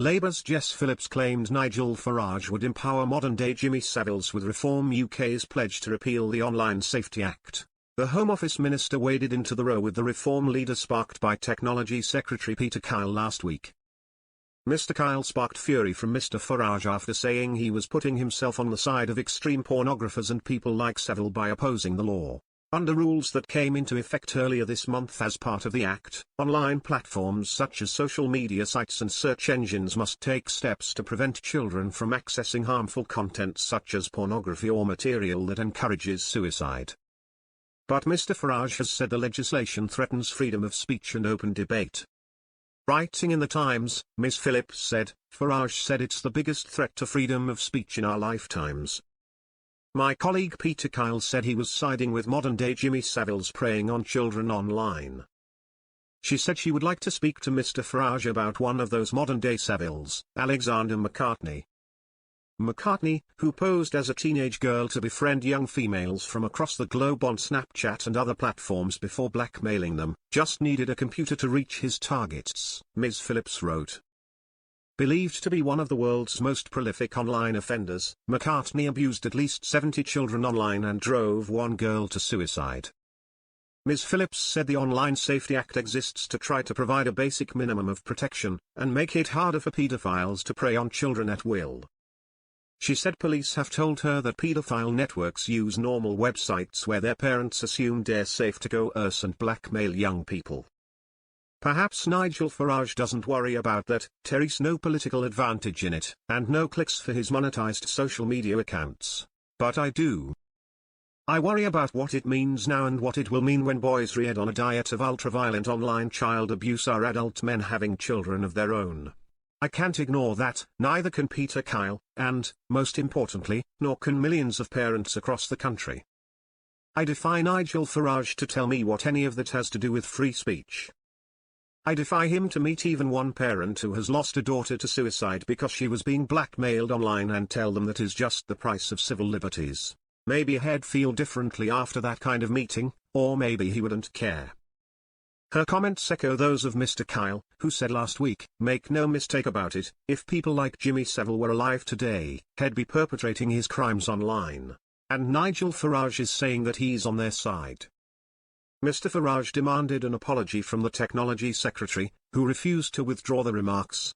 Labour's Jess Phillips claimed Nigel Farage would empower modern-day Jimmy Saviles with Reform UK's pledge to repeal the Online Safety Act. The Home Office minister waded into the row with the Reform leader sparked by Technology Secretary Peter Kyle last week. Mr. Kyle sparked fury from Mr. Farage after saying he was putting himself on the side of extreme pornographers and people like Savile by opposing the law. Under rules that came into effect earlier this month as part of the Act, online platforms such as social media sites and search engines must take steps to prevent children from accessing harmful content such as pornography or material that encourages suicide. But Mr. Farage has said the legislation threatens freedom of speech and open debate. Writing in The Times, Ms. Phillips said, "Farage said it's the biggest threat to freedom of speech in our lifetimes. My colleague Peter Kyle said he was siding with modern-day Jimmy Saviles preying on children online." She said she would like to speak to Mr. Farage about one of those modern-day Saviles, Alexander McCartney. McCartney, who posed as a teenage girl to befriend young females from across the globe on Snapchat and other platforms before blackmailing them, just needed a computer to reach his targets, Ms. Phillips wrote. Believed to be one of the world's most prolific online offenders, McCartney abused at least 70 children online and drove one girl to suicide. Ms. Phillips said the Online Safety Act exists to try to provide a basic minimum of protection, and make it harder for paedophiles to prey on children at will. She said police have told her that paedophile networks use normal websites where their parents assume they're safe to coerce and blackmail young people. Perhaps Nigel Farage doesn't worry about that, there's no political advantage in it, and no clicks for his monetized social media accounts. But I do. I worry about what it means now and what it will mean when boys reared on a diet of ultraviolent online child abuse are adult men having children of their own. I can't ignore that, neither can Peter Kyle, and, most importantly, nor can millions of parents across the country. I defy Nigel Farage to tell me what any of that has to do with free speech. I defy him to meet even one parent who has lost a daughter to suicide because she was being blackmailed online and tell them that is just the price of civil liberties. Maybe he'd feel differently after that kind of meeting, or maybe he wouldn't care. Her comments echo those of Mr. Kyle, who said last week, "Make no mistake about it, if people like Jimmy Savile were alive today, he'd be perpetrating his crimes online." And Nigel Farage is saying that he's on their side. Mr. Farage demanded an apology from the Technology Secretary, who refused to withdraw the remarks.